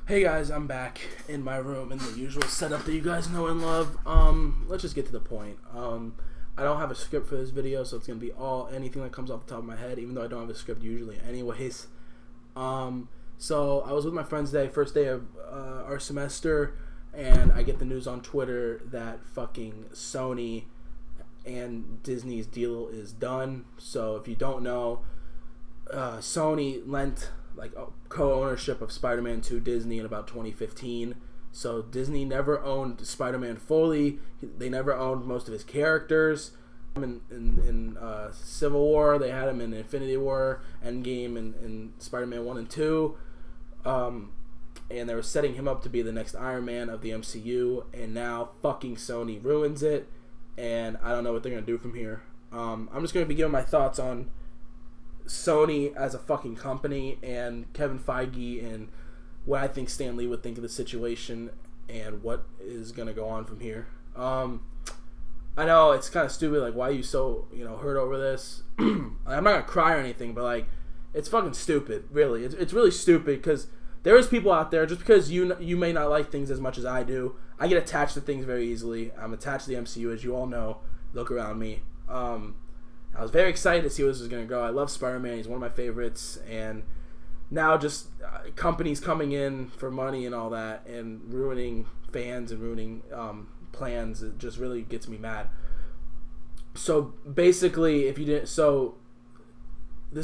Hey guys, I'm back in my room in the usual setup that you guys know and love. Let's just get to the point. I don't have a script for this video, so it's gonna be anything that comes off the top of my head, even though I don't have a script usually anyways. So I was with my friends today, first day of our semester, and I get the news on Twitter that fucking Sony and Disney's deal is done. So if you don't know, Sony lent co-ownership of Spider-Man to Disney in about 2015. So Disney never owned Spider-Man fully. They never owned most of his characters. In Civil War, they had him in Infinity War, Endgame, and Spider-Man 1 and 2. And they were setting him up to be the next Iron Man of the MCU. And now fucking Sony ruins it. And I don't know what they're going to do from here. I'm just going to be giving my thoughts on Sony as a fucking company and Kevin Feige and what I think Stan Lee would think of the situation and what is going to go on from here. I know it's kind of stupid, like, why are you so, hurt over this? I'm not going to cry or anything, but, it's fucking stupid, really. It's really stupid because there is people out there, just because you may not like things as much as I do. I get attached to things very easily. I'm attached to the MCU, as you all know. Look around me. I was very excited to see where this was going to go. I love Spider-Man. He's one of my favorites. And now just companies coming in for money and all that and ruining fans and ruining plans, it just really gets me mad. So basically, this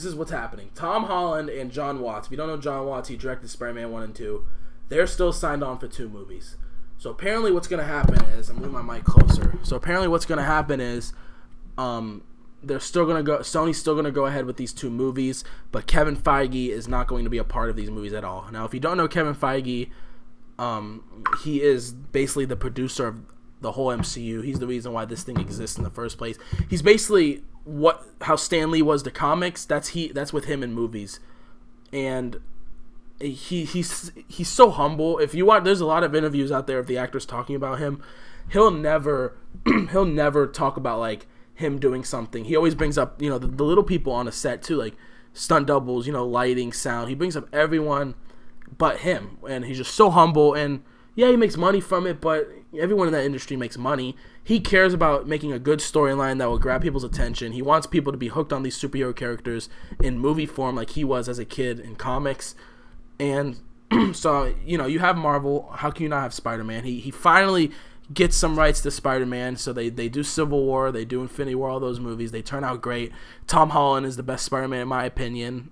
is what's happening. Tom Holland and John Watts. If you don't know John Watts, he directed Spider-Man 1 and 2. They're still signed on for 2 movies. So apparently what's going to happen is, I'm moving my mic closer. So apparently what's going to happen is, Sony's still gonna go ahead with these 2 movies, but Kevin Feige is not going to be a part of these movies at all. Now, if you don't know Kevin Feige, he is basically the producer of the whole MCU. He's the reason why this thing exists in the first place. He's basically how Stan Lee was to comics. That's with him in movies, and he's so humble. If you watch, there's a lot of interviews out there of the actors talking about him. He'll never talk about him doing something. He always brings up, the little people on a set too, like stunt doubles, lighting, sound. He brings up everyone but him, and he's just so humble. And yeah, he makes money from it, but everyone in that industry makes money. He cares about making a good storyline that will grab people's attention. He wants people to be hooked on these superhero characters in movie form like he was as a kid in comics. And so, you have Marvel. How can you not have Spider-Man? He finally gets some rights to Spider-Man, so they do Civil War, they do Infinity War, all those movies. They turn out great. Tom Holland is the best Spider-Man in my opinion.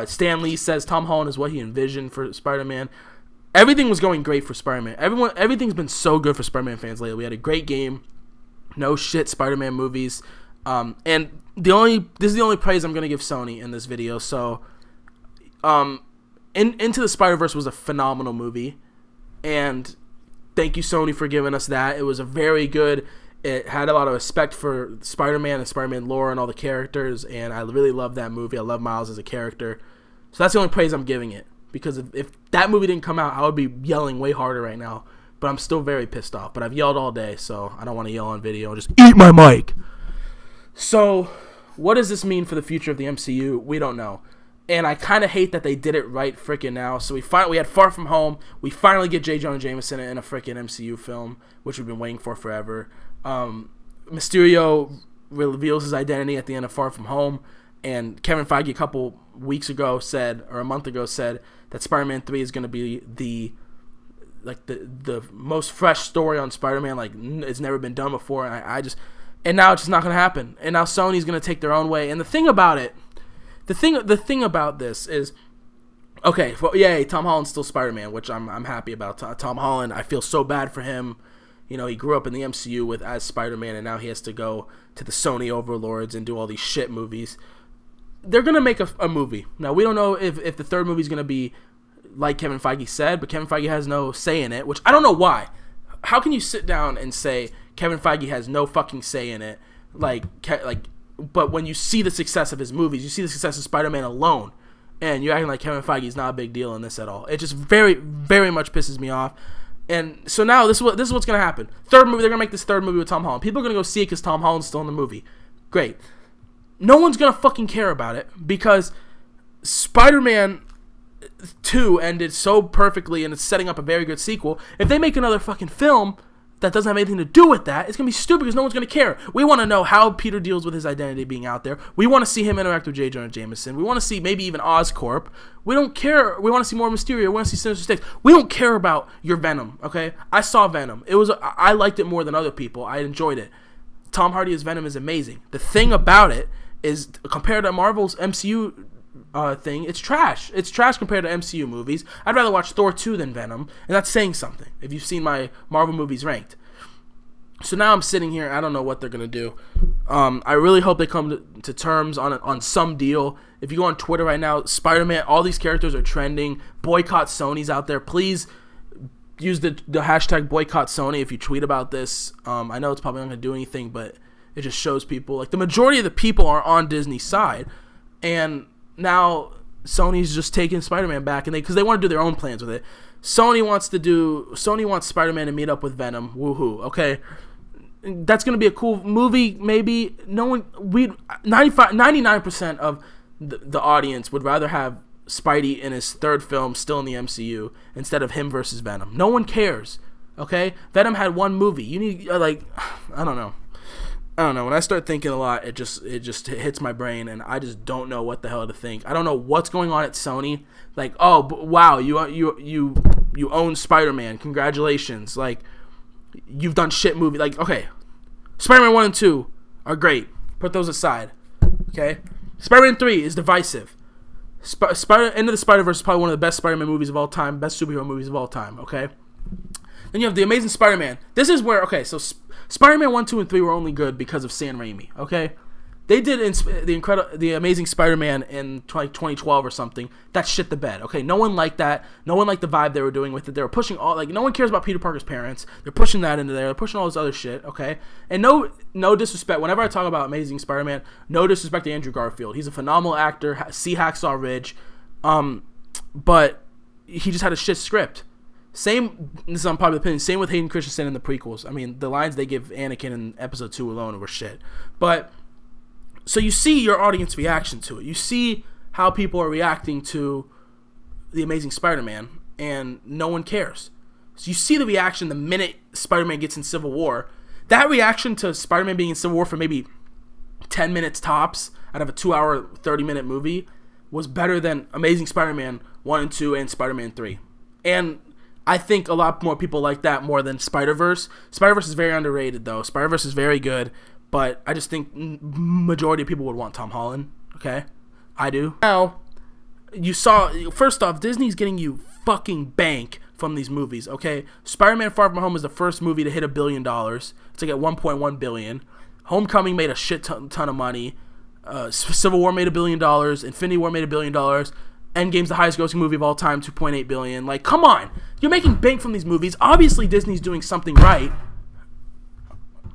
Stan Lee says Tom Holland is what he envisioned for Spider-Man. Everything was going great for Spider-Man. Everything's been so good for Spider-Man fans lately. We had a great game. No shit Spider-Man movies. And this is the only praise I'm going to give Sony in this video. So, Into the Spider-Verse was a phenomenal movie, and thank you, Sony, for giving us that. It was a very good. It had a lot of respect for Spider-Man and Spider-Man lore and all the characters, and I really love that movie. I love Miles as a character. So that's the only praise I'm giving it, because if that movie didn't come out, I would be yelling way harder right now. But I'm still very pissed off. But I've yelled all day, so I don't want to yell on video and just eat my mic. So what does this mean for the future of the MCU? We don't know. And I kind of hate that they did it right freaking now. So we had Far From Home. We finally get J. Jonah Jameson in a freaking MCU film, which we've been waiting for forever. Mysterio reveals his identity at the end of Far From Home. And Kevin Feige a couple weeks ago a month ago said that Spider-Man 3 is going to be the most fresh story on Spider-Man. It's never been done before. And now it's just not going to happen. And now Sony's going to take their own way. And the thing about this is, okay, well, yay, Tom Holland's still Spider-Man, which I'm happy about. Tom Holland, I feel so bad for him. He grew up in the MCU as Spider-Man, and now he has to go to the Sony overlords and do all these shit movies. They're going to make a movie. Now, we don't know if the third movie is going to be like Kevin Feige said, but Kevin Feige has no say in it, which I don't know why. How can you sit down and say Kevin Feige has no fucking say in it? But when you see the success of his movies, you see the success of Spider-Man alone, and you're acting like Kevin Feige is not a big deal in this at all. It just very, very much pisses me off. And so now this is what's going to happen. Third movie, they're going to make this third movie with Tom Holland. People are going to go see it because Tom Holland's still in the movie. Great. No one's going to fucking care about it because Spider-Man 2 ended so perfectly and it's setting up a very good sequel. If they make another fucking film that doesn't have anything to do with that, it's going to be stupid because no one's going to care. We want to know how Peter deals with his identity being out there. We want to see him interact with J. Jonah Jameson. We want to see maybe even Oscorp. We don't care. We want to see more Mysterio. We want to see Sinister Six. We don't care about your Venom, okay? I saw Venom. I liked it more than other people. I enjoyed it. Tom Hardy as Venom is amazing. The thing about it is, compared to Marvel's MCU thing, it's trash. It's trash compared to MCU movies. I'd rather watch Thor 2 than Venom, and that's saying something if you've seen my Marvel movies ranked. So now I'm sitting here, I don't know what they're going to do. I really hope they come to terms on some deal. If you go on Twitter right now, Spider-Man, all these characters are trending. Boycott Sony's out there. Please use the hashtag boycott Sony if you tweet about this. I know it's probably not going to do anything, but it just shows people, like, the majority of the people are on Disney's side, and now Sony's just taking Spider-Man back, and because they want to do their own plans with it. Sony wants Spider-Man to meet up with Venom. Woohoo! Okay, that's gonna be a cool movie. Maybe 99% of the audience would rather have Spidey in his third film still in the MCU instead of him versus Venom. No one cares. Okay, Venom had one movie. You need I don't know. When I start thinking a lot, it just hits my brain, and I just don't know what the hell to think. I don't know what's going on at Sony. Like, oh, wow, you own Spider-Man. Congratulations. Like, you've done shit movie. Like, okay, Spider-Man 1 and 2 are great. Put those aside. Okay, Spider-Man 3 is divisive. Into the Spider-Verse is probably one of the best Spider-Man movies of all time, best superhero movies of all time. Okay, then you have The Amazing Spider-Man. This is where, okay, so Spider-Man 1, 2, and 3 were only good because of Sam Raimi, okay? They did the Amazing Spider-Man in 2012 or something. That shit the bed, okay? No one liked that. No one liked the vibe they were doing with it. They were pushing no one cares about Peter Parker's parents. They're pushing that into there. They're pushing all this other shit, okay? And no disrespect. Whenever I talk about Amazing Spider-Man, no disrespect to Andrew Garfield. He's a phenomenal actor. See Hacksaw Ridge. But he just had a shit script. Same, this is unpopular opinion, same with Hayden Christensen in the prequels. I mean, the lines they give Anakin in episode 2 alone were shit. But, so you see your audience reaction to it. You see how people are reacting to The Amazing Spider-Man, and no one cares. So you see the reaction the minute Spider-Man gets in Civil War. That reaction to Spider-Man being in Civil War for maybe 10 minutes tops out of a 2-hour, 30-minute movie was better than Amazing Spider-Man 1 and 2 and Spider-Man 3. And I think a lot more people like that more than Spider-Verse. Spider-Verse is very underrated, though. Spider-Verse is very good, but I just think majority of people would want Tom Holland, okay? I do. Now, you saw, first off, Disney's getting you fucking bank from these movies, okay? Spider-Man Far From Home is the first movie to hit $1 billion. It's like at $1.1 billion. Homecoming made a shit ton of money. Civil War made $1 billion. Infinity War made $1 billion. Endgame's the highest grossing movie of all time, $2.8 billion. Like, come on. You're making bank from these movies. Obviously, Disney's doing something right.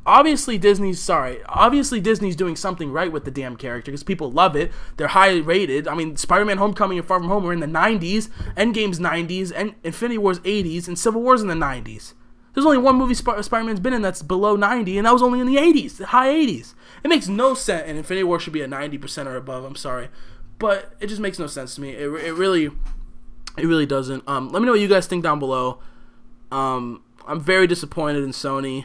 Obviously, Disney's doing something right with the damn character because people love it. They're high rated. I mean, Spider-Man Homecoming and Far From Home were in the 90s. Endgame's 90s. And Infinity War's 80s. And Civil War's in the 90s. There's only one movie Spider-Man's been in that's below 90, and that was only in the 80s, the high 80s. It makes no sense. And Infinity War should be at 90% or above. I'm sorry. But it just makes no sense to me. It really doesn't. Let me know what you guys think down below. I'm very disappointed in Sony,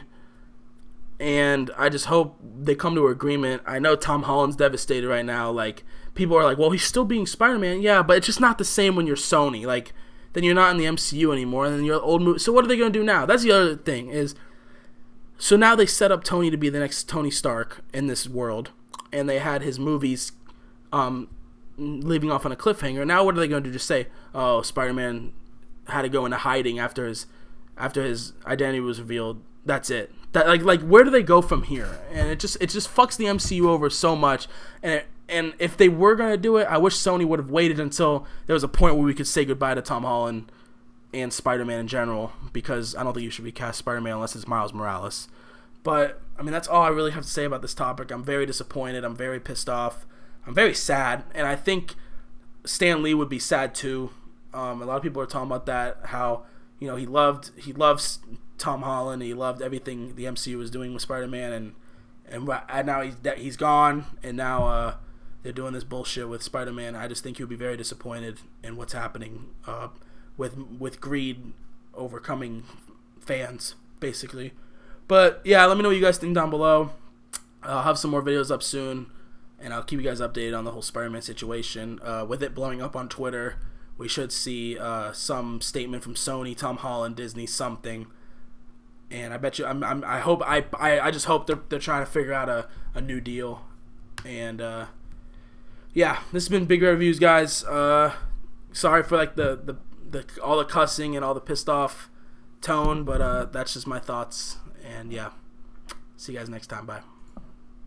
and I just hope they come to an agreement. I know Tom Holland's devastated right now. Like, people are like, well, he's still being Spider-Man. Yeah, but it's just not the same when you're Sony. Like, then you're not in the MCU anymore, and then you're old movie. So what are they going to do now? That's the other thing is, so now they set up Tony to be the next Tony Stark in this world, and they had his movies leaving off on a cliffhanger. Now what are they going to do? Just say, oh, Spider-Man had to go into hiding after his identity was revealed. That's it. That like where do they go from here? And it just fucks the MCU over so much. And if they were going to do it, I wish Sony would have waited until there was a point where we could say goodbye to Tom Holland and Spider-Man in general, because I don't think you should recast Spider-Man unless it's Miles Morales. But I mean, that's all I really have to say about this topic. I'm very disappointed. I'm very pissed off. I'm very sad, and I think Stan Lee would be sad too. A lot of people are talking about that, how, you know, he loves Tom Holland, he loved everything the MCU was doing with Spider-Man, and now he's gone, and now they're doing this bullshit with Spider-Man. I just think he'll be very disappointed in what's happening with greed overcoming fans, basically. But yeah, let me know what you guys think down below. I'll have some more videos up soon, and I'll keep you guys updated on the whole Spider-Man situation. With it blowing up on Twitter, we should see some statement from Sony, Tom Holland, Disney, something. And I bet you, I just hope they're trying to figure out a new deal. And yeah, this has been Big Reviews, guys. Sorry for like the all the cussing and all the pissed off tone, but that's just my thoughts. And yeah, see you guys next time. Bye.